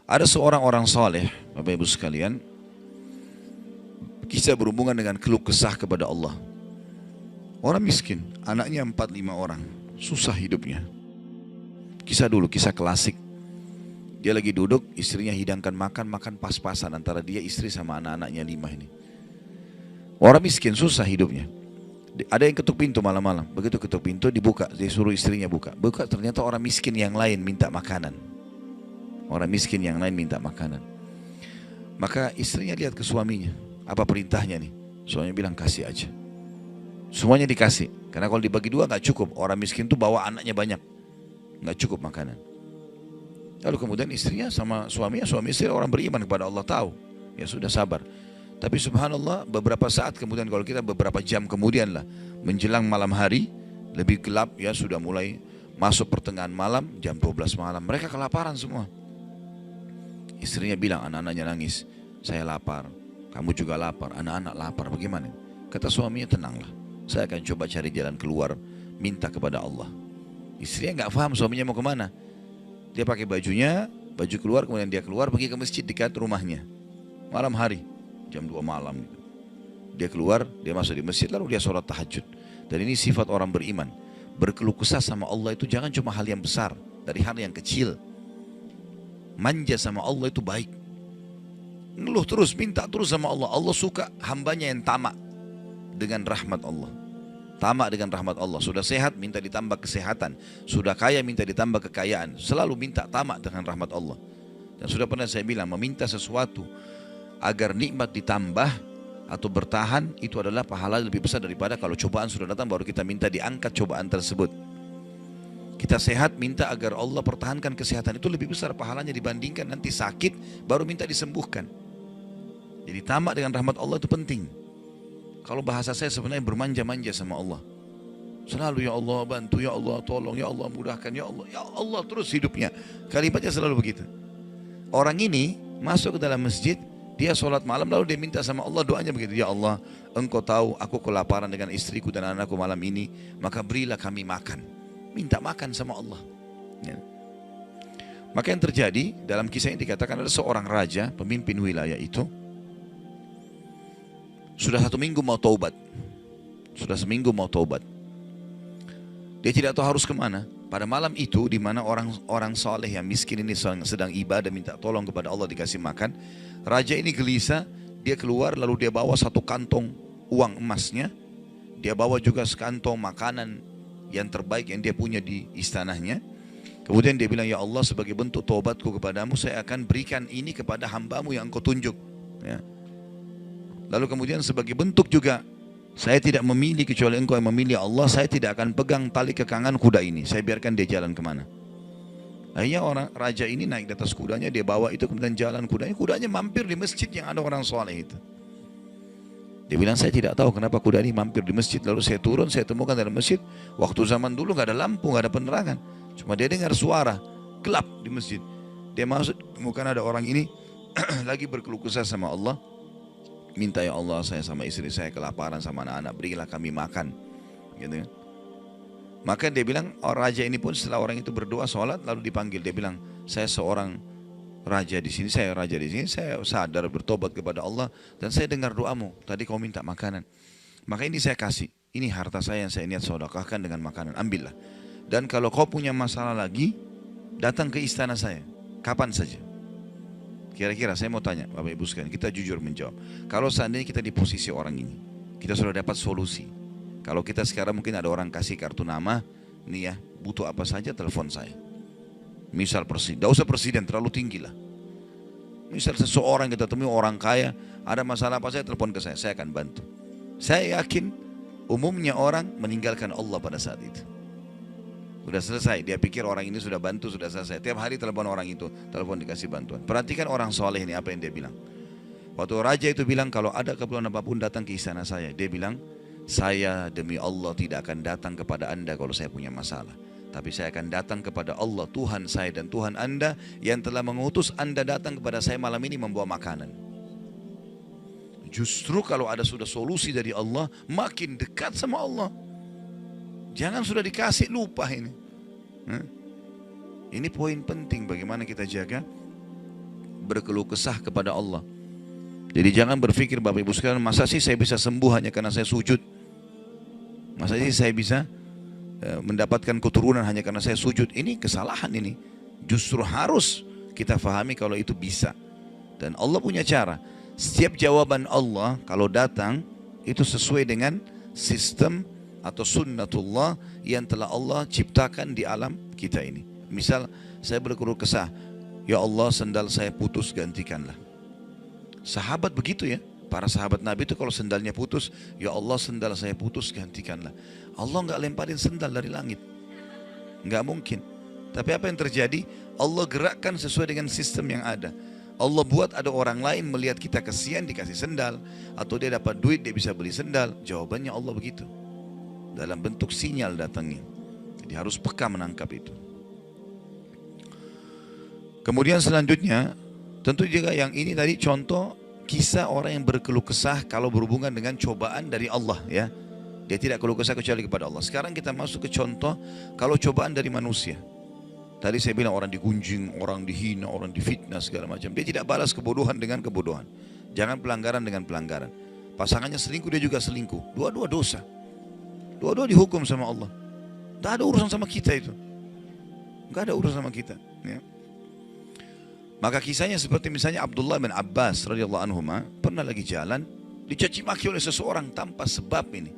Ada seorang orang soleh, Bapak Ibu sekalian, kisah berhubungan dengan keluh kesah kepada Allah. Orang miskin, anaknya 4-5 orang, susah hidupnya. Kisah dulu, kisah klasik. Dia lagi duduk, istrinya hidangkan makan, makan pas-pasan antara dia, istri sama anak-anaknya 5 ini. Orang miskin, susah hidupnya. Ada yang ketuk pintu malam-malam, begitu ketuk pintu dibuka, dia suruh istrinya buka. Buka, ternyata orang miskin yang lain minta makanan. Orang miskin yang lain minta makanan. Maka istrinya lihat ke suaminya, apa perintahnya nih? Suaminya bilang kasih aja. Semuanya dikasih, karena kalau dibagi dua nggak cukup. Orang miskin tuh bawa anaknya banyak, nggak cukup makanan. Lalu kemudian istrinya sama suaminya, suami istri orang beriman kepada Allah, tahu. Ya sudah, sabar. Tapi subhanallah, beberapa saat kemudian, kalau kita beberapa jam kemudian lah, menjelang malam hari, lebih gelap ya, sudah mulai masuk pertengahan malam, jam 12 malam, mereka kelaparan semua. Istrinya bilang, anak-anaknya nangis, saya lapar, kamu juga lapar, anak-anak lapar, bagaimana? Kata suaminya, tenanglah, saya akan coba cari jalan keluar, minta kepada Allah. Istrinya nggak paham suaminya mau kemana. Dia pakai bajunya, baju keluar, kemudian dia keluar pergi ke masjid dekat rumahnya. Malam hari, jam 2 malam gitu. Dia keluar, dia masuk di masjid, lalu dia sholat tahajud. Dan ini sifat orang beriman. Berkeluh kesah sama Allah itu jangan cuma hal yang besar, dari hal yang kecil. Manja sama Allah itu baik. Ngeluh terus, minta terus sama Allah. Allah suka hambanya yang tamak dengan rahmat Allah. Tamak dengan rahmat Allah. Sudah sehat, minta ditambah kesehatan. Sudah kaya, minta ditambah kekayaan. Selalu minta tamak dengan rahmat Allah. Dan sudah pernah saya bilang, meminta sesuatu agar nikmat ditambah atau bertahan, itu adalah pahala lebih besar daripada kalau cobaan sudah datang baru kita minta diangkat cobaan tersebut. Kita sehat, minta agar Allah pertahankan kesehatan, itu lebih besar pahalanya dibandingkan nanti sakit baru minta disembuhkan. Jadi tamak dengan rahmat Allah itu penting. Kalau bahasa saya sebenarnya bermanja-manja sama Allah. Selalu ya Allah bantu, ya Allah tolong, ya Allah mudahkan, ya Allah terus hidupnya. Kalimatnya selalu begitu. Orang ini masuk ke dalam masjid, dia sholat malam lalu dia minta sama Allah, doanya begitu, ya Allah engkau tahu aku kelaparan dengan istriku dan anakku malam ini, maka berilah kami makan. Minta makan sama Allah ya. Maka yang terjadi dalam kisah ini dikatakan ada seorang raja, pemimpin wilayah itu, sudah 1 minggu mau taubat. Sudah seminggu mau taubat. Dia tidak tahu harus kemana. Pada malam itu, di mana orang soleh yang miskin ini sedang ibadah, minta tolong kepada Allah dikasih makan. Raja ini gelisah, dia keluar lalu dia bawa 1 kantong uang emasnya. Dia bawa juga sekantong makanan yang terbaik yang dia punya di istananya. Kemudian dia bilang, ya Allah sebagai bentuk taubatku kepadamu, saya akan berikan ini kepada hambamu yang engkau tunjuk ya. Lalu kemudian sebagai bentuk juga, saya tidak memilih kecuali engkau yang memilih Allah, saya tidak akan pegang tali kekangan kuda ini, saya biarkan dia jalan kemana. Akhirnya orang raja ini naik di atas kudanya, dia bawa itu kemudian jalan kudanya mampir di masjid yang ada orang soleh itu. Dia bilang, saya tidak tahu kenapa kuda ini mampir di masjid, lalu saya turun, saya temukan dalam masjid, waktu zaman dulu gak ada lampu, gak ada penerangan, cuma dia dengar suara, gelap di masjid. Dia masuk, temukan ada orang ini lagi berkeluh kesah sama Allah, minta ya Allah saya sama istri saya kelaparan sama anak-anak, berilah kami makan gitu. Maka dia bilang, raja ini pun setelah orang itu berdoa sholat lalu dipanggil, dia bilang, saya seorang raja di sini, saya raja di sini, saya sadar bertobat kepada Allah dan saya dengar doamu, tadi kau minta makanan, maka ini saya kasih, ini harta saya yang saya niat sedekahkan dengan makanan, ambillah. Dan kalau kau punya masalah lagi, datang ke istana saya, kapan saja. Kira-kira saya mau tanya Bapak Ibu sekalian, kita jujur menjawab. Kalau seandainya kita di posisi orang ini, kita sudah dapat solusi. Kalau kita sekarang mungkin ada orang kasih kartu nama, nih ya, butuh apa saja telepon saya. Misal presiden, tidak usah presiden terlalu tinggi lah. Misal seseorang kita temui orang kaya, ada masalah apa saya telepon ke saya akan bantu. Saya yakin umumnya orang meninggalkan Allah pada saat itu. Sudah selesai, dia pikir orang ini sudah bantu, sudah selesai. Tiap hari telepon orang itu, telepon dikasih bantuan. Perhatikan orang soleh ini apa yang dia bilang. Waktu raja itu bilang kalau ada keperluan apapun datang ke istana saya. Dia bilang, saya demi Allah tidak akan datang kepada anda kalau saya punya masalah. Tapi saya akan datang kepada Allah, Tuhan saya dan Tuhan anda yang telah mengutus anda datang kepada saya malam ini membawa makanan. Justru kalau ada sudah solusi dari Allah, makin dekat sama Allah. Jangan sudah dikasih lupa ini. Ini poin penting bagaimana kita jaga berkeluh kesah kepada Allah. Jadi jangan berpikir Bapak Ibu sekalian, masa sih saya bisa sembuh hanya karena saya sujud? Masa sih saya bisa mendapatkan keturunan hanya karena saya sujud? Ini kesalahan ini. Justru harus kita fahami kalau itu bisa. Dan Allah punya cara. Setiap jawaban Allah kalau datang itu sesuai dengan sistem atau sunnatullah yang telah Allah ciptakan di alam kita ini. Misal saya berkeluh kesah, ya Allah sendal saya putus, gantikanlah. Sahabat begitu ya, para sahabat Nabi itu kalau sendalnya putus, ya Allah sendal saya putus, gantikanlah. Allah nggak lemparin sendal dari langit, nggak mungkin. Tapi apa yang terjadi? Allah gerakkan sesuai dengan sistem yang ada. Allah buat ada orang lain melihat kita kasihan dikasih sendal, atau dia dapat duit dia bisa beli sendal. Jawabannya Allah begitu, dalam bentuk sinyal datangnya. Jadi harus peka menangkap itu. Kemudian selanjutnya, tentu juga yang ini tadi contoh kisah orang yang berkeluh kesah kalau berhubungan dengan cobaan dari Allah ya. Dia tidak keluh kesah kecuali kepada Allah. Sekarang kita masuk ke contoh kalau cobaan dari manusia. Tadi saya bilang orang digunjing, orang dihina, orang difitnah segala macam. Dia tidak balas kebodohan dengan kebodohan. Jangan pelanggaran dengan pelanggaran. Pasangannya selingkuh, dia juga selingkuh. Dua-dua dosa. Dua-dua dihukum sama Allah. Tidak ada urusan sama kita itu. Tidak ada urusan sama kita. Ya. Maka kisahnya seperti misalnya Abdullah bin Abbas radhiyallahu anhu pernah lagi jalan dicaci maki oleh seseorang tanpa sebab ini.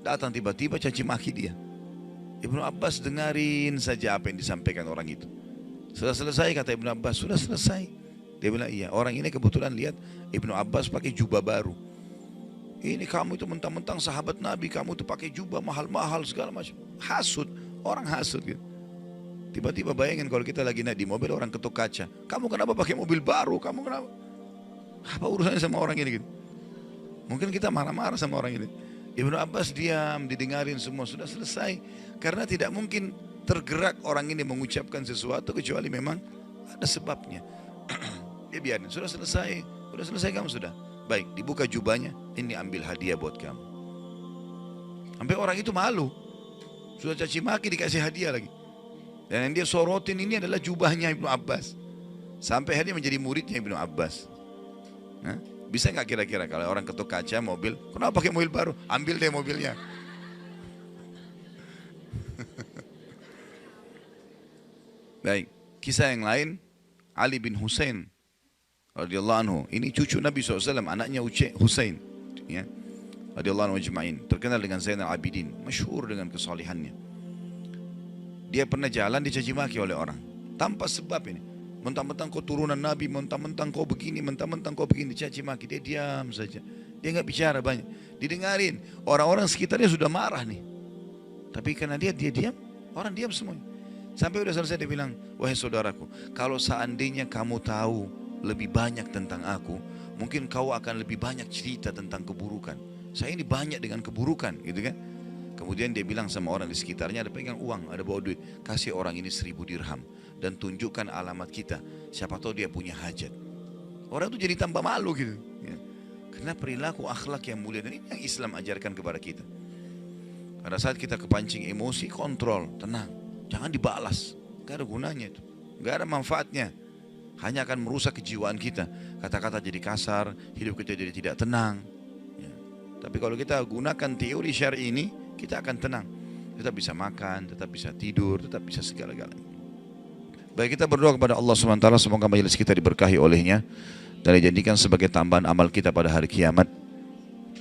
Datang tiba-tiba caci maki dia. Ibnu Abbas dengarin saja apa yang disampaikan orang itu. Sudah selesai kata Ibnu Abbas, sudah selesai. Dia bilang iya, orang ini kebetulan lihat Ibnu Abbas pakai jubah baru. Ini kamu itu mentang-mentang sahabat Nabi, kamu itu pakai jubah mahal-mahal segala macam. Hasud, orang hasud gitu. Tiba-tiba bayangin kalau kita lagi naik di mobil orang ketuk kaca. Kamu kenapa pakai mobil baru? Kamu kenapa? Apa urusannya sama orang ini gitu? Mungkin kita marah-marah sama orang ini. Ibnu Abbas diam, didengarin semua, sudah selesai. Karena tidak mungkin tergerak orang ini mengucapkan sesuatu kecuali memang ada sebabnya. Dia biarin, sudah selesai kamu sudah. Baik, dibuka jubahnya, ini ambil hadiah buat kamu. Sampai orang itu malu. Sudah caci maki dikasih hadiah lagi. Dan yang dia sorotin ini adalah jubahnya Ibnu Abbas. Sampai akhirnya menjadi muridnya Ibnu Abbas. Nah, bisa nggak kira-kira kalau orang ketuk kaca mobil, kenapa pakai mobil baru? Ambil deh mobilnya. Baik, kisah yang lain, Ali bin Husain radhiyallahu anhu. Ini cucu Nabi SAW, anaknya Husain. Ya, radhiyallahu anhu ajma'in. Terkenal dengan Zainal Abidin, masyhur dengan kesalihannya. Dia pernah jalan dicaci maki oleh orang tanpa sebab ini. Mentang-mentang kau turunan Nabi, mentang-mentang kau begini, mentang-mentang kau begini, dicaci maki. Dia diam saja. Dia nggak bicara banyak. Didengarin. Orang-orang sekitarnya sudah marah nih. Tapi karena dia diam, orang diam semuanya. Sampai udah selesai dia bilang, wahai saudaraku, kalau seandainya kamu tahu lebih banyak tentang aku, mungkin kau akan lebih banyak cerita tentang keburukan. Saya ini banyak dengan keburukan, gitu kan? Kemudian dia bilang sama orang di sekitarnya, ada pegang uang, ada bawa duit, kasih orang ini 1000 dirham dan tunjukkan alamat kita. Siapa tahu dia punya hajat. Orang itu jadi tambah malu gitu. Ya. Karena perilaku akhlak yang mulia dan ini yang Islam ajarkan kepada kita. Pada saat kita kepancing emosi, kontrol, tenang, jangan dibalas. Gak ada gunanya itu, gak ada manfaatnya. Hanya akan merusak kejiwaan kita. Kata-kata jadi kasar, hidup kita jadi tidak tenang. Ya. Tapi kalau kita gunakan teori syar'i ini, kita akan tenang, tetap bisa makan, tetap bisa tidur, tetap bisa segala-galanya. Baik, kita berdoa kepada Allah SWT, semoga majelis kita diberkahi olehnya dan dijadikan sebagai tambahan amal kita pada hari kiamat.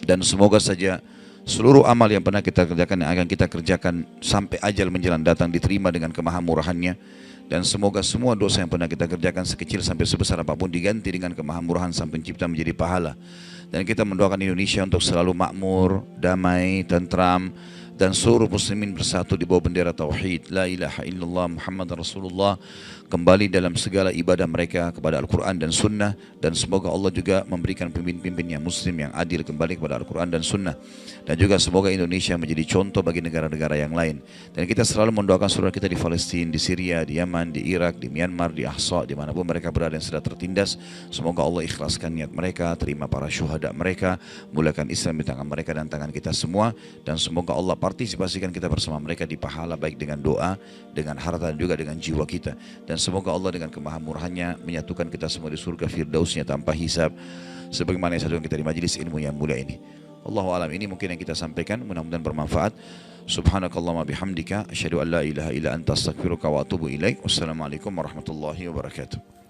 Dan semoga saja seluruh amal yang pernah kita kerjakan, yang akan kita kerjakan sampai ajal menjelang datang diterima dengan kemahamurahannya. Dan semoga semua dosa yang pernah kita kerjakan sekecil sampai sebesar apapun diganti dengan kemahamurahan Sang Pencipta menjadi pahala. Dan kita mendoakan Indonesia untuk selalu makmur, damai, tentram, dan seluruh muslimin bersatu di bawah bendera tauhid la ilaha illallah Muhammad Rasulullah, kembali dalam segala ibadah mereka kepada Al-Quran dan Sunnah. Dan semoga Allah juga memberikan pemimpin-pemimpin yang muslim yang adil kembali kepada Al-Quran dan Sunnah. Dan juga semoga Indonesia menjadi contoh bagi negara-negara yang lain. Dan kita selalu mendoakan saudara kita di Palestina, di Syria, di Yaman, di Irak, di Myanmar, di Ahsa, dimanapun mereka berada yang sedang tertindas. Semoga Allah ikhlaskan niat mereka, terima para syuhada mereka, mulakan Islam di tangan mereka dan tangan kita semua. Dan semoga Allah partisipasikan kita bersama mereka di pahala, baik dengan doa, dengan harta, dan juga dengan jiwa kita. Dan semoga Allah dengan kemahamurahannya menyatukan kita semua di surga firdausnya tanpa hisab, sebagaimana yang satukan kita di majelis ilmu yang mulia ini. Allahu alam, ini mungkin yang kita sampaikan, mudah-mudahan bermanfaat. Subhanakallahumma bihamdika asyhadu an la ilaha illa anta astaghfiruka wa atubu ilaik. Wassalamualaikum warahmatullahi wabarakatuh.